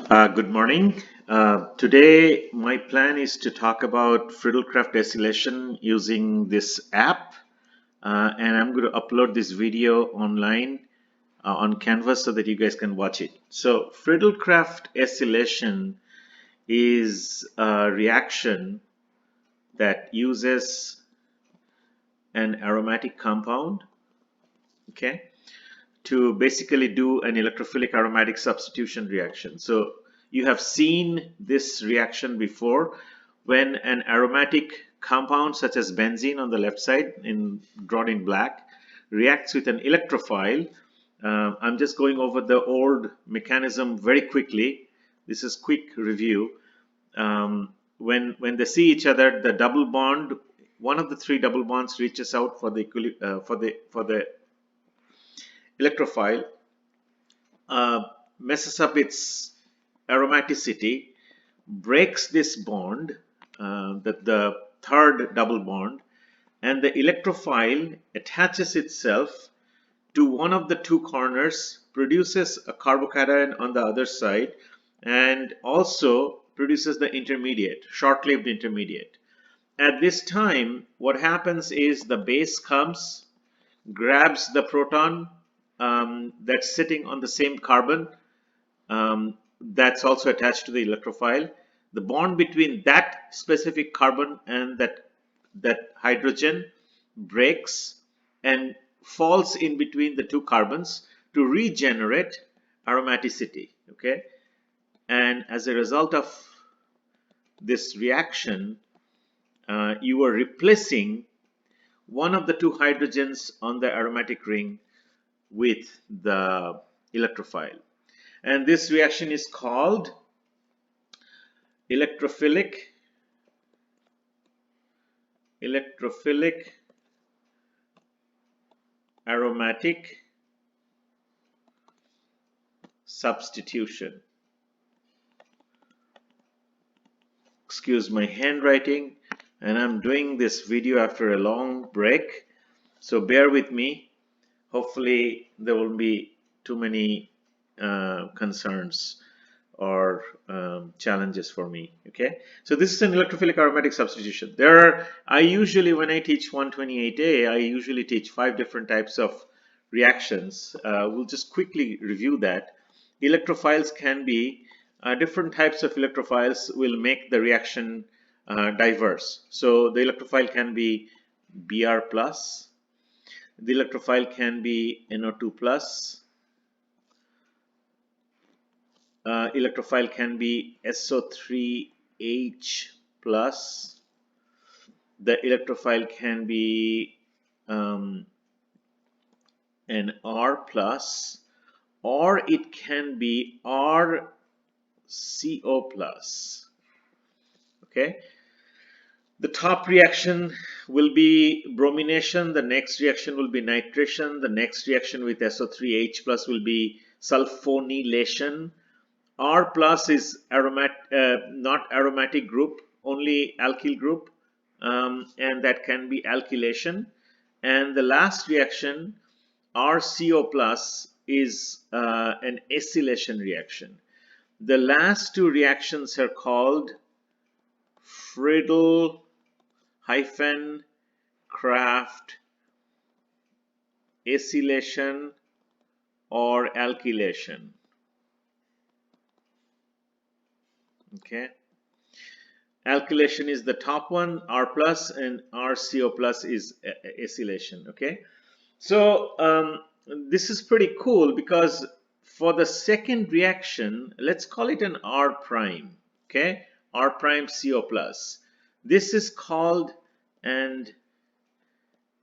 Good morning. Today, my plan is to talk about Friedel-Crafts acylation using this app, and I'm going to upload this video online on Canvas so that you guys can watch it. So, Friedel-Crafts acylation is a reaction that uses an aromatic compound, okay, to basically do an electrophilic aromatic substitution reaction. So you have seen this reaction before when an aromatic compound such as benzene on the left side drawn in black reacts with an electrophile. I'm just going over the old mechanism very quickly. This is quick review. When they see each other, the double bond, one of the three double bonds reaches out for the electrophile, messes up its aromaticity, breaks this bond, the third double bond, and the electrophile attaches itself to one of the two corners, produces a carbocation on the other side, and also produces the intermediate, short-lived intermediate. At this time, what happens is the base comes, grabs the proton that's sitting on the same carbon that's also attached to the electrophile. The bond between that specific carbon and that hydrogen breaks and falls in between the two carbons to regenerate aromaticity. Okay, and as a result of this reaction, you are replacing one of the two hydrogens on the aromatic ring with the electrophile. And this reaction is called electrophilic aromatic substitution. Excuse my handwriting, and I'm doing this video after a long break, so bear with me. Hopefully there won't be too many concerns or challenges for me. Okay, so this is an electrophilic aromatic substitution. I usually, when I teach 128A, I usually teach 5 different types of reactions. We'll just quickly review that. Electrophiles can be different types of electrophiles will make the reaction diverse. So the electrophile can be Br plus, the electrophile can be NO2 plus, electrophile can be SO3H plus, the electrophile can be an R plus, or it can be RCO plus. Okay, the top reaction will be bromination, the next reaction will be nitration, the next reaction with SO3H plus will be sulfonylation. R plus is not aromatic group, only alkyl group, and that can be alkylation. And the last reaction, RCO plus, is an acylation reaction. The last two reactions are called Friedel-Crafts acylation or alkylation. Okay, alkylation is the top one, R plus, and RCO plus is acylation. Okay, so this is pretty cool because for the second reaction, let's call it an R prime. Okay, R prime CO plus. This is called an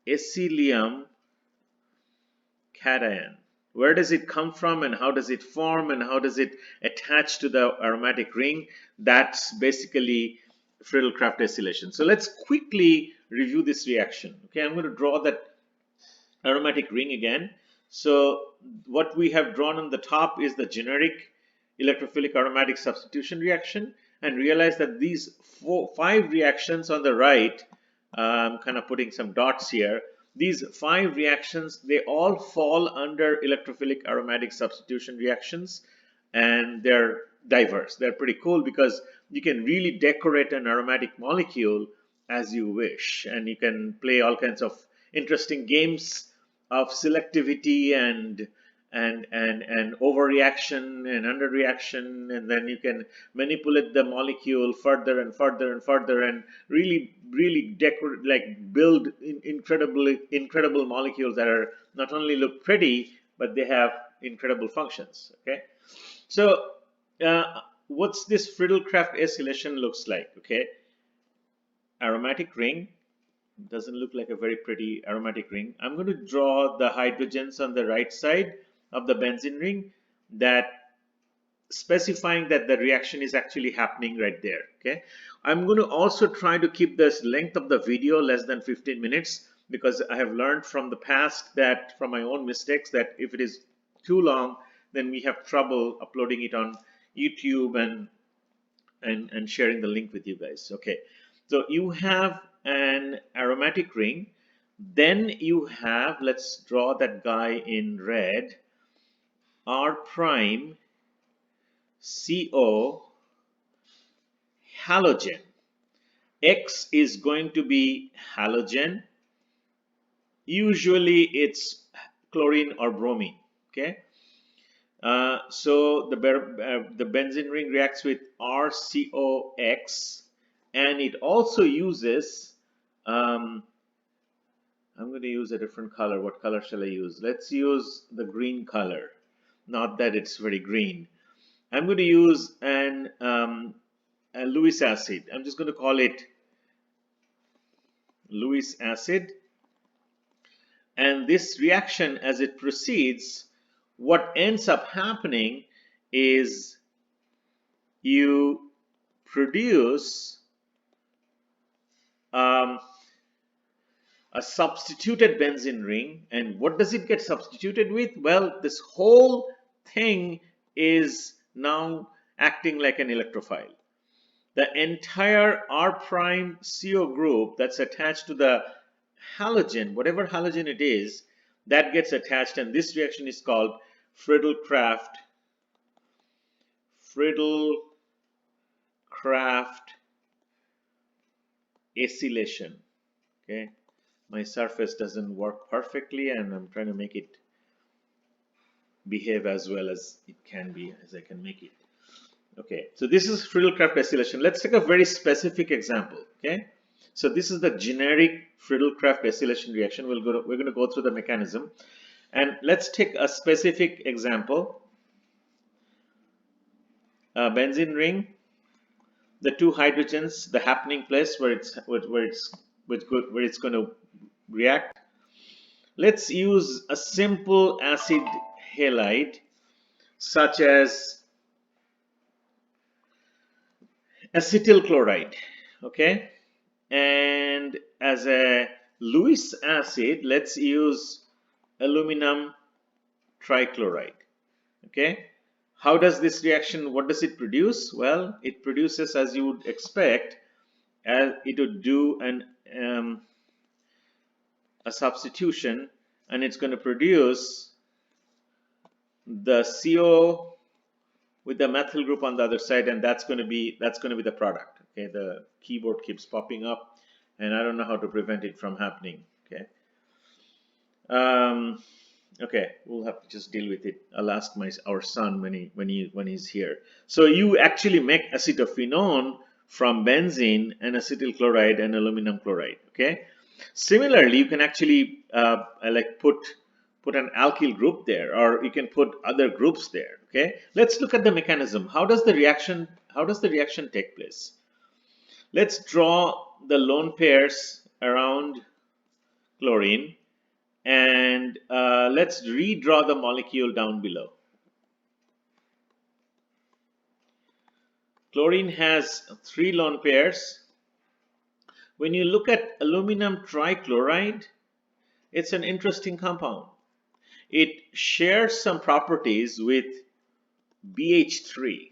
acylium cation. Where does it come from and how does it form and how does it attach to the aromatic ring? That's basically Friedel-Crafts acylation. So let's quickly review this reaction. Okay, I'm going to draw that aromatic ring again. So what we have drawn on the top is the generic electrophilic aromatic substitution reaction, and realize that these 5 reactions on the right, I'm kind of putting some dots here. These 5 reactions, they all fall under electrophilic aromatic substitution reactions, and they're diverse. They're pretty cool because you can really decorate an aromatic molecule as you wish, and you can play all kinds of interesting games of selectivity and overreaction and underreaction, and then you can manipulate the molecule further and further and further, and really decorate, like build incredible molecules that are not only look pretty, but they have incredible functions. Okay, so what's this Friedel-Crafts acylation looks like? Okay, aromatic ring. Doesn't look like a very pretty aromatic ring. I'm going to draw the hydrogens on the right side of the benzene ring, that specifying that the reaction is actually happening right there. Okay, I'm going to also try to keep this length of the video less than 15 minutes, because I have learned from the past, that from my own mistakes, that if it is too long, then we have trouble uploading it on YouTube and sharing the link with you guys. Okay, so you have an aromatic ring, then you have, let's draw that guy in red, R prime CO halogen. X is going to be halogen. Usually it's chlorine or bromine. Okay, so the benzene ring reacts with RCOX, and it also uses I'm going to use a different color. What color shall I use? Let's use the green color. Not that it's very green. I'm going to use a Lewis acid. I'm just going to call it Lewis acid. And this reaction, as it proceeds, what ends up happening is you produce a substituted benzene ring. And what does it get substituted with? Well, this whole thing is now acting like an electrophile. The entire R prime CO group that's attached to the halogen, whatever halogen it is, that gets attached, and this reaction is called Friedel-Crafts acylation. Okay, my surface doesn't work perfectly, and I'm trying to make it behave as well as it can be, as I can make it. Okay, so this is Friedel-Crafts acylation. Let's take a very specific example. Okay, so this is the generic Friedel-Crafts acylation reaction. We're going to go through the mechanism, and let's take a specific example. Benzene ring, the two hydrogens, the happening place where it's going to react. Let's use a simple acid halide such as acetyl chloride. Okay, and as a Lewis acid, let's use aluminum trichloride. Okay, how does this reaction, what does it produce? Well, it produces, as you would expect, as it would do a substitution, and it's going to produce the CO with the methyl group on the other side, and that's going to be the product. Okay, the keyboard keeps popping up, and I don't know how to prevent it from happening. Okay, okay, we'll have to just deal with it. I'll ask our son when he's here. So you actually make acetophenone from benzene and acetyl chloride and aluminum chloride. Okay, similarly, you can actually like put an alkyl group there, or you can put other groups there. Okay, let's look at the mechanism. How does the reaction take place? Let's draw the lone pairs around chlorine, and let's redraw the molecule down below. Chlorine has 3 lone pairs. When you look at aluminum trichloride, it's an interesting compound. It shares some properties with BH3.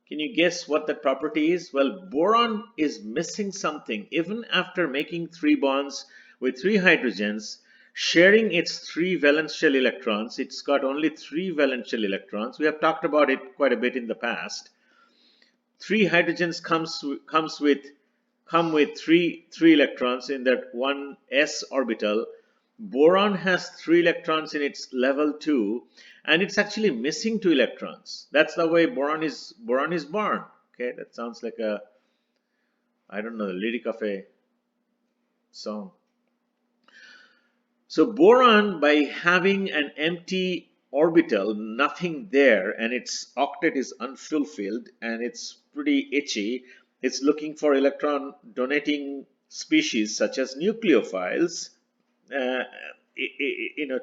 Can you guess what that property is? Well, boron is missing something. Even after making 3 bonds with 3 hydrogens, sharing its 3 valence shell electrons. It's got only 3 valence shell electrons. We have talked about it quite a bit in the past. 3 hydrogens come with three electrons in that one s orbital. Boron has 3 electrons in its level 2, and it's actually missing 2 electrons. That's the way boron is born. Okay, that sounds like a, I don't know, the lyric of a song. So boron, by having an empty orbital, nothing there, and its octet is unfulfilled and it's pretty itchy, it's looking for electron donating species such as nucleophiles, uh,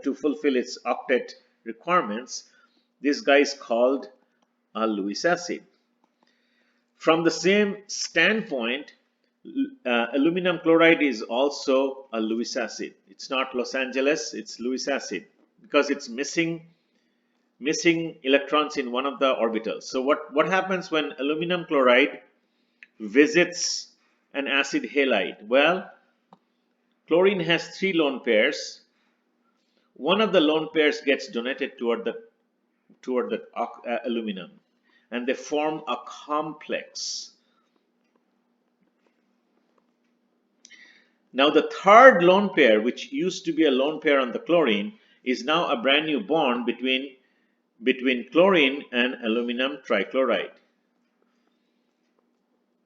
to fulfill its octet requirements. This guy is called a Lewis acid. From the same standpoint, aluminum chloride is also a Lewis acid. It's not Los Angeles, it's Lewis acid because it's missing electrons in one of the orbitals. So what happens when aluminum chloride visits an acid halide? Well, chlorine has 3 lone pairs. One of the lone pairs gets donated toward the aluminum, and they form a complex. Now the third lone pair, which used to be a lone pair on the chlorine, is now a brand new bond between chlorine and aluminum trichloride.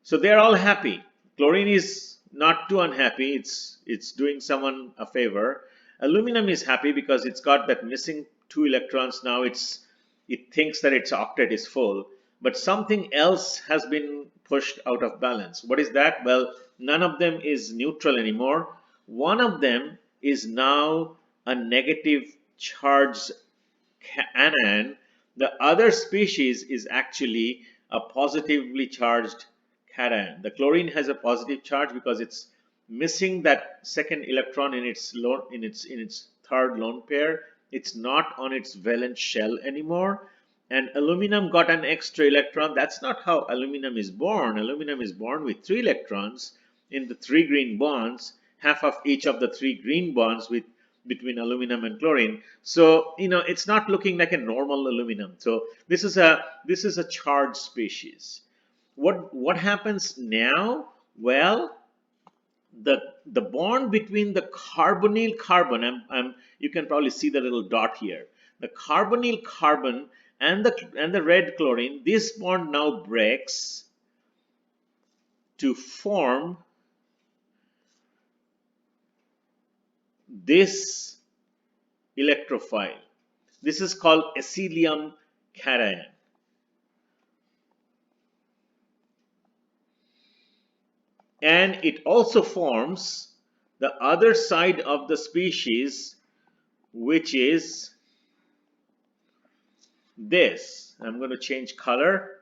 So they're all happy. Chlorine is not too unhappy. It's doing someone a favor. Aluminum is happy because it's got that missing 2 electrons. Now it thinks that its octet is full, but something else has been pushed out of balance. What is that? Well, none of them is neutral anymore. One of them is now a negative charged anion. The other species is actually a positively charged cation. The chlorine has a positive charge because it's missing that second electron in its third lone pair. It's not on its valence shell anymore. And aluminum got an extra electron. That's not how aluminum is born. Aluminum is born with 3 electrons in the 3 green bonds, half of each of the 3 green bonds between aluminum and chlorine. So it's not looking like a normal aluminum. So this is a charged species. What happens now? Well, the bond between the carbonyl carbon, you can probably see the little dot here. The carbonyl carbon and the red chlorine, this bond now breaks to form this electrophile. This is called acylium cation. And it also forms the other side of the species, which is this. I'm going to change color.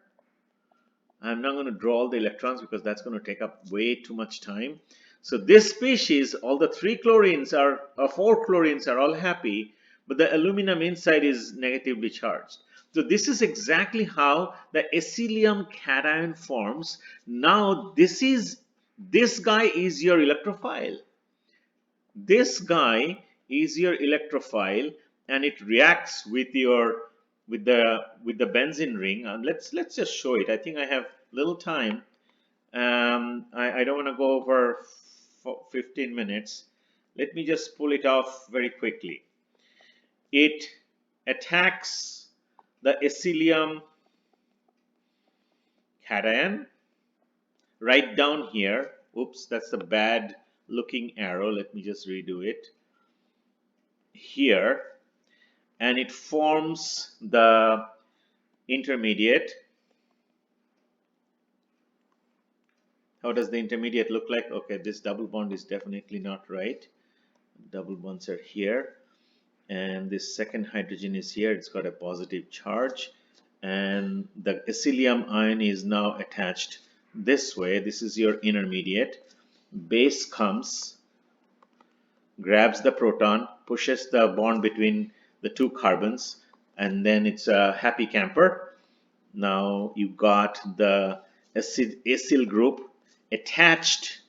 I'm not going to draw all the electrons because that's going to take up way too much time. So this species, all the 4 chlorines are all happy, but the aluminum inside is negatively charged. So this is exactly how the acylium cation forms. Now this guy is your electrophile. This guy is your electrophile, and it reacts with the benzene ring. Let's just show it. I think I have little time. I don't want to go over 15 minutes. Let me just pull it off very quickly. It attacks the acylium cation right down here. Oops, that's a bad looking arrow. Let me just redo it. Here, and it forms the intermediate. How does the intermediate look like? Okay, this double bond is definitely not right. Double bonds are here, and this second hydrogen is here. It's got a positive charge, and the acylium ion is now attached this way. This is your intermediate. Base comes, grabs the proton, pushes the bond between the 2 carbons, and then it's a happy camper. Now you got the acyl group attached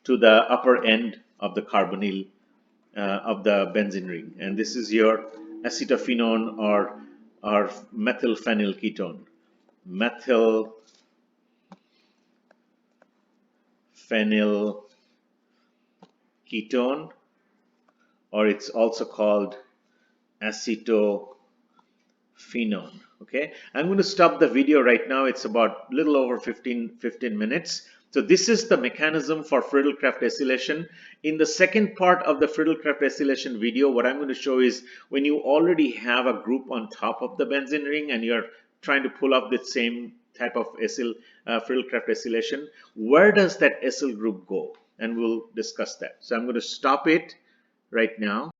to the upper end of the carbonyl of the benzene ring, and this is your acetophenone or methylphenyl ketone. Methylphenyl ketone, or it's also called acetophenone. Okay, I'm going to stop the video right now. It's about little over 15 minutes. So this is the mechanism for Friedel-Crafts acylation. In the second part of the Friedel-Crafts acylation video, what I'm going to show is when you already have a group on top of the benzene ring and you're trying to pull up the same type of Friedel-Crafts acylation, where does that acyl group go? And we'll discuss that. So I'm going to stop it right now.